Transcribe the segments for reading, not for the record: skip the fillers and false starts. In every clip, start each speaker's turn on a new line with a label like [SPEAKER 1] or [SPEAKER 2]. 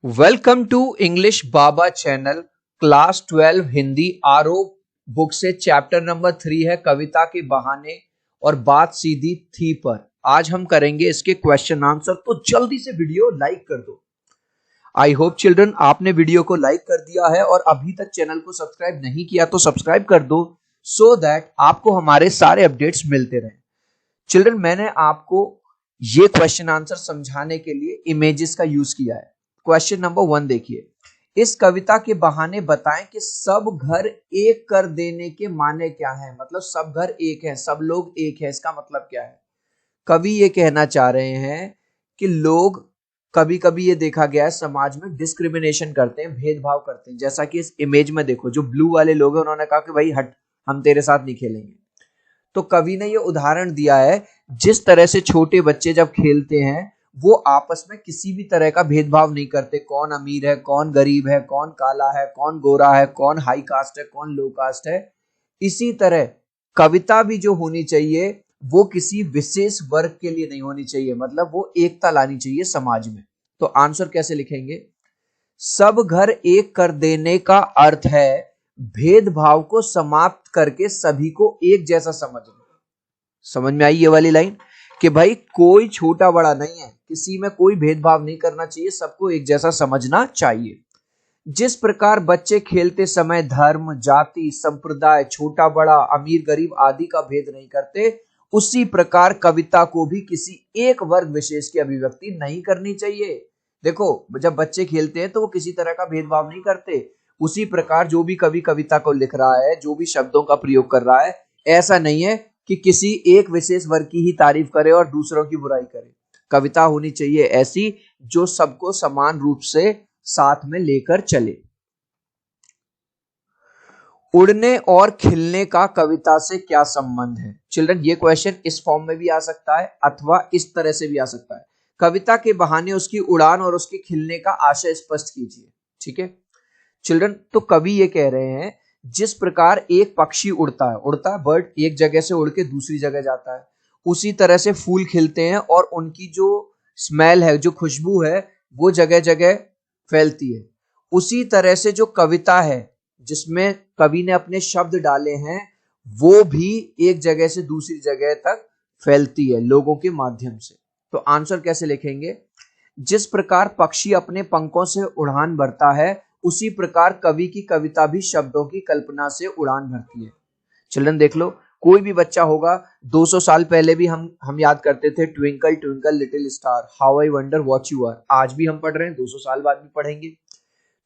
[SPEAKER 1] Welcome to English Baba channel class 12 Hindi आरओ book से chapter number 3 है कविता के बहाने और बात सीधी थी पर। आज हम करेंगे इसके क्वेश्चन आंसर, तो जल्दी से वीडियो लाइक कर दो। आई होप चिल्ड्रन आपने वीडियो को लाइक कर दिया है और अभी तक चैनल को सब्सक्राइब नहीं किया तो सब्सक्राइब कर दो सो दैट आपको हमारे सारे अपडेट्स मिलते रहें। चिल्ड्रन मैंने आपको ये क्वेश्चन आंसर समझाने के लिए इमेजेस का यूज किया है। क्वेश्चन नंबर 1 देखिए, इस कविता के बहाने बताएं कि सब घर एक कर देने के माने क्या है। मतलब सब घर एक है, सब लोग एक है, इसका मतलब क्या है? कवि ये कहना चाह रहे हैं कि लोग कभी कभी ये देखा गया है समाज में डिस्क्रिमिनेशन करते हैं, भेदभाव करते हैं। जैसा कि इस इमेज में देखो, जो ब्लू वाले लोग हैं उन्होंने कहा कि भाई हट, हम तेरे साथ नहीं खेलेंगे। तो कवि ने ये उदाहरण दिया है, जिस तरह से छोटे बच्चे जब खेलते हैं वो आपस में किसी भी तरह का भेदभाव नहीं करते, कौन अमीर है, कौन गरीब है, कौन काला है, कौन गोरा है, कौन हाई कास्ट है, कौन लो कास्ट है। इसी तरह कविता भी जो होनी चाहिए वो किसी विशेष वर्ग के लिए नहीं होनी चाहिए, मतलब वो एकता लानी चाहिए समाज में। तो आंसर कैसे लिखेंगे? सब घर एक कर देने का अर्थ है भेदभाव को समाप्त करके सभी को एक जैसा समझना। समझ में आई ये वाली लाइन कि भाई कोई छोटा बड़ा नहीं है, किसी में कोई भेदभाव नहीं करना चाहिए, सबको एक जैसा समझना चाहिए। जिस प्रकार बच्चे खेलते समय धर्म, जाति, संप्रदाय, छोटा बड़ा, अमीर गरीब आदि का भेद नहीं करते, उसी प्रकार कविता को भी किसी एक वर्ग विशेष की अभिव्यक्ति नहीं करनी चाहिए। देखो, जब बच्चे खेलते हैं तो वो किसी तरह का भेदभाव नहीं करते। उसी प्रकार जो भी कवि कविता को लिख रहा है, जो भी शब्दों का प्रयोग कर रहा है, ऐसा नहीं है कि किसी एक विशेष वर्ग की ही तारीफ करे और दूसरों की बुराई करे। कविता होनी चाहिए ऐसी जो सबको समान रूप से साथ में लेकर चले। उड़ने और खिलने का कविता से क्या संबंध है? चिल्ड्रन ये क्वेश्चन इस फॉर्म में भी आ सकता है अथवा इस तरह से भी आ सकता है। कविता के बहाने उसकी उड़ान और उसके खिलने का आशय स्पष्ट कीजिए। ठीक है चिल्ड्रन, तो कवि ये कह रहे हैं जिस प्रकार एक पक्षी उड़ता है बर्ड एक जगह से उड़ के दूसरी जगह जाता है, उसी तरह से फूल खिलते हैं और उनकी जो स्मेल है, जो खुशबू है, वो जगह जगह फैलती है। उसी तरह से जो कविता है जिसमें कवि ने अपने शब्द डाले हैं, वो भी एक जगह से दूसरी जगह तक फैलती है लोगों के माध्यम से। तो आंसर कैसे लिखेंगे? जिस प्रकार पक्षी अपने पंखों से उड़ान भरता है, उसी प्रकार कवि की कविता भी शब्दों की कल्पना से उड़ान भरती है। चिल्ड्रन देख लो, कोई भी बच्चा होगा, 200 साल पहले भी हम याद करते थे twinkle twinkle little star, how I wonder what you are. आज भी हम पढ़ रहे हैं, 200 साल बाद भी पढ़ेंगे।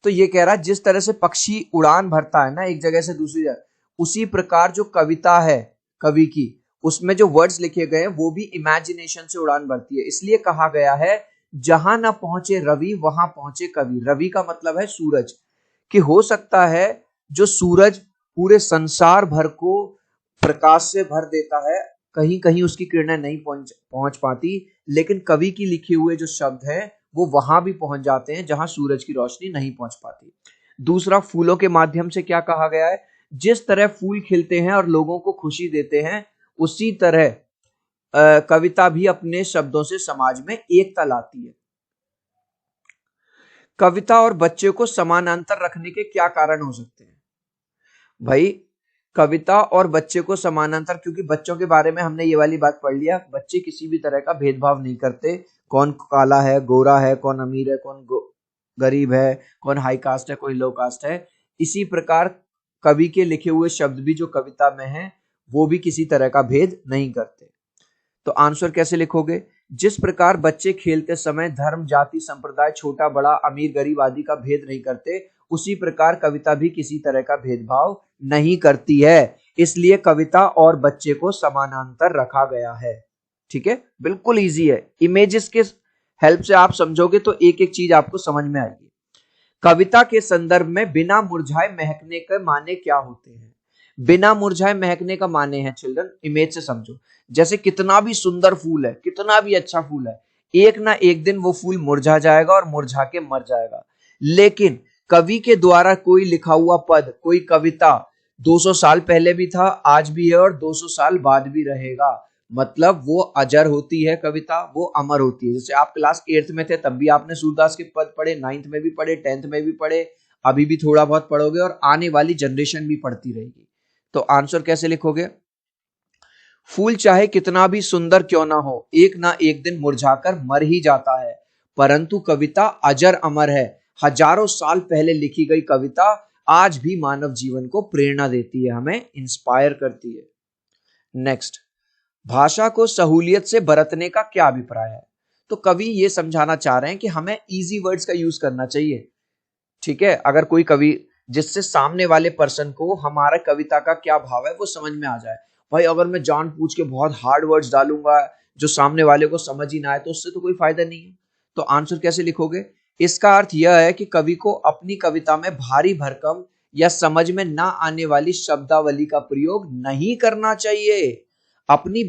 [SPEAKER 1] तो ये कह रहा है जिस तरह से पक्षी उड़ान भरता है ना एक जगह से दूसरी जगह, उसी प्रकार जो कविता है कवि की, उसमें जो वर्ड्स लिखे गए हैं वो भी इमेजिनेशन से उड़ान भरती है। इसलिए कहा गया है जहां न पहुंचे रवि वहां पहुंचे कवि। रवि का मतलब है सूरज, कि हो सकता है जो सूरज पूरे संसार भर को प्रकाश से भर देता है, कहीं कहीं उसकी किरणें नहीं पहुंच पाती, लेकिन कवि की लिखे हुए जो शब्द हैं वो वहां भी पहुंच जाते हैं जहां सूरज की रोशनी नहीं पहुंच पाती। दूसरा, फूलों के माध्यम से क्या कहा गया है? जिस तरह फूल खिलते हैं और लोगों को खुशी देते हैं, उसी तरह कविता भी अपने शब्दों से समाज में एकता लाती है। कविता और बच्चे को समानांतर रखने के क्या कारण हो सकते हैं? भाई कविता और बच्चे को समानांतर, क्योंकि बच्चों के बारे में हमने ये वाली बात पढ़ लिया, बच्चे किसी भी तरह का भेदभाव नहीं करते, कौन काला है, गोरा है, कौन अमीर है, कौन गरीब है, कौन हाई कास्ट है, कोई लो कास्ट है। इसी प्रकार कवि के लिखे हुए शब्द भी जो कविता में हैं वो भी किसी तरह का भेद नहीं करते। तो आंसर कैसे लिखोगे? जिस प्रकार बच्चे खेलते समय धर्म, जाति, संप्रदाय, छोटा बड़ा, अमीर गरीब आदि का भेद नहीं करते, उसी प्रकार कविता भी किसी तरह का भेदभाव नहीं करती है। इसलिए कविता और बच्चे को समानांतर रखा गया है। ठीक है, बिल्कुल इजी है। इमेजेस के हेल्प से आप समझोगे तो एक एक चीज आपको समझ में आएगी। कविता के संदर्भ में बिना मुरझाए महकने के माने क्या होते हैं? बिना मुरझाए महकने का माने है चिल्ड्रन, इमेज से समझो, जैसे कितना भी सुंदर फूल है, कितना भी अच्छा फूल है, एक ना एक दिन वो फूल मुरझा जाएगा और मुरझा के मर जाएगा। लेकिन कवि के द्वारा कोई लिखा हुआ पद, कोई कविता 200 साल पहले भी था, आज भी है और 200 साल बाद भी रहेगा। मतलब वो अजर होती है कविता, वो अमर होती है। जैसे आप क्लास 8th में थे तब भी आपने सूरदास के पद पढ़े, 9th में भी पढ़े, 10th में भी पढ़े, अभी भी थोड़ा बहुत पढ़ोगे और आने वाली जनरेशन भी पढ़ती रहेगी। तो आंसर कैसे लिखोगे? फूल चाहे कितना भी सुंदर क्यों ना हो, एक ना एक दिन मुरझाकर मर ही जाता है, परंतु कविता अजर अमर है। हजारों साल पहले लिखी गई कविता आज भी मानव जीवन को प्रेरणा देती है, हमें इंस्पायर करती है। नेक्स्ट, भाषा को सहूलियत से बरतने का क्या अभिप्राय है? तो कवि ये समझाना चाह रहे हैं कि हमें इजी वर्ड्स का यूज करना चाहिए। ठीक है, अगर कोई कवि जिससे सामने वाले पर्सन को हमारा कविता का क्या भाव है वो समझ में आ जाए। भाई अगर मैं जान पूछ के बहुत हार्ड वर्ड्स डालूंगा जो सामने वाले को समझ ही ना आए तो उससे तो कोई फायदा नहीं है। तो आंसर कैसे लिखोगे? इसका अर्थ यह है कि कवि को अपनी कविता में भारी भरकम या समझ में ना आने वाली शब्दावली का प्रयोग नहीं करना चाहिए। अपनी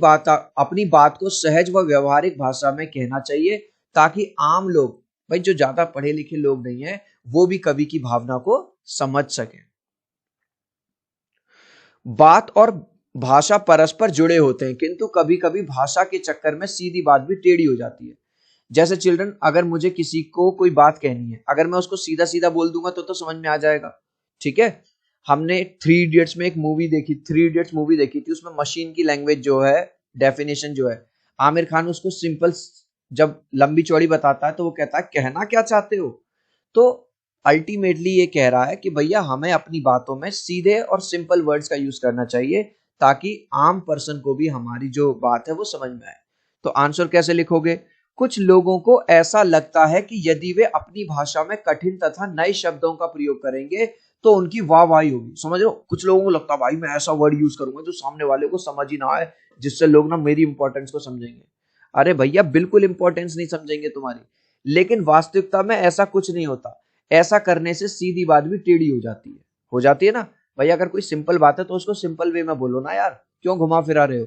[SPEAKER 1] बात को सहज व व्यवहारिक भाषा में कहना चाहिए ताकि आम लोग, भाई जो ज्यादा पढ़े लिखे लोग नहीं है, वो भी कवि की भावना को समझ सके। बात और भाषा परस्पर जुड़े होते हैं, किंतु कभी कभी भाषा के चक्कर में सीधी बात भी टेढ़ी हो जाती है। जैसे चिल्ड्रन, अगर मुझे किसी को कोई बात कहनी है, अगर मैं उसको सीधा सीधा बोल दूंगा तो समझ में आ जाएगा। ठीक है, हमने थ्री इडियट्स में एक मूवी देखी, थ्री इडियट्स मूवी देखी थी, उसमें मशीन की लैंग्वेज जो है, डेफिनेशन जो है, आमिर खान उसको सिंपल जब लंबी चौड़ी बताता है तो वो कहता है कहना क्या चाहते हो। तो अल्टीमेटली ये कह रहा है कि भैया हमें अपनी बातों में सीधे और सिंपल वर्ड्स का यूज करना चाहिए ताकि आम पर्सन को भी हमारी जो बात है वो समझ में आए। तो आंसर कैसे लिखोगे? कुछ लोगों को ऐसा लगता है कि यदि वे अपनी भाषा में कठिन तथा नए शब्दों का प्रयोग करेंगे तो उनकी वाहवाही होगी। समझ रहे हो? कुछ लोगों को लगता है भाई मैं ऐसा वर्ड यूज करूंगा जो सामने वाले को समझ ही ना आए, जिससे लोग ना मेरी इंपॉर्टेंस को समझेंगे। अरे भैया बिल्कुल इंपॉर्टेंस नहीं समझेंगे तुम्हारी, लेकिन वास्तविकता में ऐसा कुछ नहीं होता। ऐसा करने से सीधी बात भी टेढ़ी हो जाती है ना। भैया अगर कोई सिंपल बात है तो उसको सिंपल वे में बोलो ना यार, क्यों घुमा फिरा रहे हो?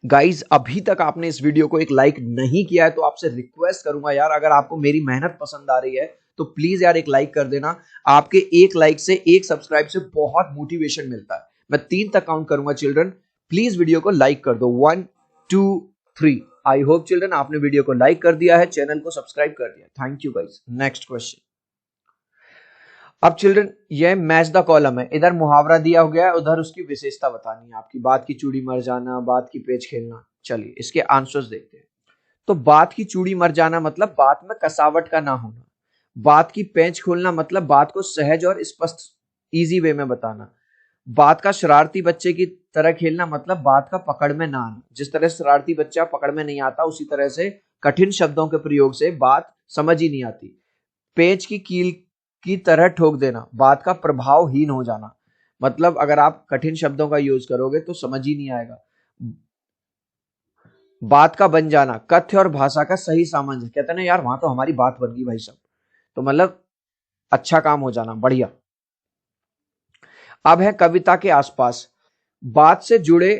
[SPEAKER 1] गाइज अभी तक आपने इस वीडियो को एक लाइक नहीं किया है तो आपसे रिक्वेस्ट करूंगा यार, अगर आपको मेरी मेहनत पसंद आ रही है तो प्लीज यार एक लाइक कर देना। आपके एक लाइक से, एक सब्सक्राइब से बहुत मोटिवेशन मिलता है। मैं 3 तक काउंट करूंगा चिल्ड्रन, प्लीज वीडियो को लाइक कर दो। 1 2 3। आई होप चिल्ड्रन आपने वीडियो को लाइक कर दिया है, चैनल को सब्सक्राइब कर दिया। Thank you guys. Next question. अब चिल्ड्रन ये मैच द कॉलम है, इधर मुहावरा दिया हो गया है, उधर उसकी विशेषता बतानी है आपकी। बात की चूड़ी मर जाना, बात की पेच खेलना। चलिए इसके आंसर्स देखते हैं। तो बात की चूड़ी मर जाना मतलब बात में कसावट का ना होना। बात की पेंच खोलना मतलब बात को सहज और स्पष्ट इजी वे में बताना। बात का शरारती बच्चे की तरह खेलना मतलब बात का पकड़ में ना आना। जिस तरह शरारती बच्चा पकड़ में नहीं आता उसी तरह से कठिन शब्दों के प्रयोग से बात समझ ही नहीं आती। पेंच की कील की तरह ठोक देना, बात का प्रभावहीन हो जाना। मतलब अगर आप कठिन शब्दों का यूज करोगे तो समझ ही नहीं आएगा। बात का बन जाना, कथ्य और भाषा का सही सामंजस्य। कहते हैं ना यार वहां तो हमारी बात बन गई भाई सब, तो मतलब अच्छा काम हो जाना, बढ़िया। अब है कविता के आसपास, बात से जुड़े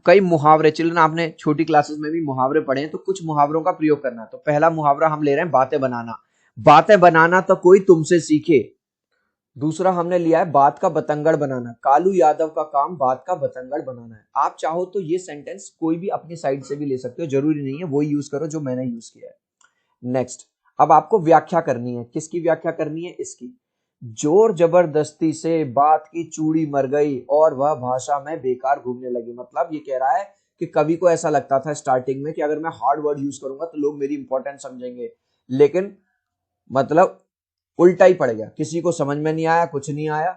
[SPEAKER 1] कई मुहावरे। चिल्ड्रन आपने छोटी क्लासेस में भी मुहावरे पढ़े हैं, तो कुछ मुहावरों का प्रयोग करना है। तो पहला मुहावरा हम ले रहे हैं बातें बनाना। बातें बनाना तो कोई तुमसे सीखे। दूसरा हमने लिया है बात का बतंगड़ बनाना। कालू यादव का काम बात का बतंगड़ बनाना है। आप चाहो तो ये सेंटेंस कोई भी अपनी साइड से भी ले सकते हो, जरूरी नहीं है वो यूज करो जो मैंने यूज किया है। नेक्स्ट, अब आपको व्याख्या करनी है। किसकी व्याख्या करनी है? इसकी। जोर जबरदस्ती से बात की चूड़ी मर गई और वह भाषा में बेकार घूमने लगी। मतलब ये कह रहा है कि कवि को ऐसा लगता था स्टार्टिंग में कि अगर मैं हार्ड वर्ड यूज करूंगा तो लोग मेरी इंपॉर्टेंस समझेंगे, लेकिन मतलब उल्टा ही पड़ गया, किसी को समझ में नहीं आया, कुछ नहीं आया।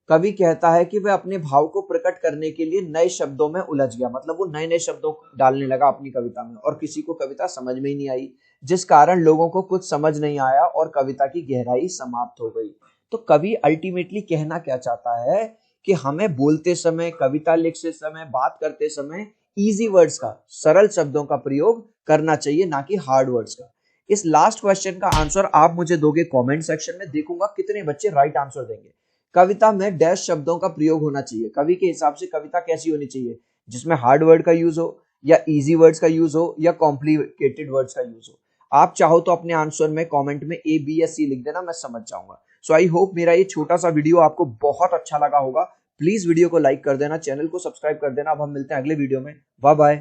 [SPEAKER 1] कवि कहता है कि वह अपने भाव को प्रकट करने के लिए नए शब्दों में उलझ गया। मतलब वो नए नए शब्दों डालने लगा अपनी कविता में और किसी को कविता समझ में ही नहीं आई, जिस कारण लोगों को कुछ समझ नहीं आया और कविता की गहराई समाप्त हो गई। तो कवि अल्टीमेटली कहना क्या चाहता है कि हमें बोलते समय, कविता लिखते समय, बात करते समय इजी वर्ड्स का, सरल शब्दों का प्रयोग करना चाहिए, ना कि हार्ड वर्ड्स का। इस लास्ट क्वेश्चन का आंसर आप मुझे दोगे कमेंट सेक्शन में, देखूंगा कितने बच्चे राइट आंसर देंगे। कविता में डैश शब्दों का प्रयोग होना चाहिए। कवि के हिसाब से कविता कैसी होनी चाहिए? जिसमें हार्ड वर्ड का यूज हो, या इजी वर्ड्स का यूज हो, या कॉम्प्लिकेटेड वर्ड्स का यूज हो। आप चाहो तो अपने आंसर में कमेंट में A B या C लिख देना, मैं समझ जाऊंगा। सो आई होप मेरा ये छोटा सा वीडियो आपको बहुत अच्छा लगा होगा। प्लीज वीडियो को लाइक कर देना, चैनल को सब्सक्राइब कर देना। अब हम मिलते हैं अगले वीडियो में। Bye bye.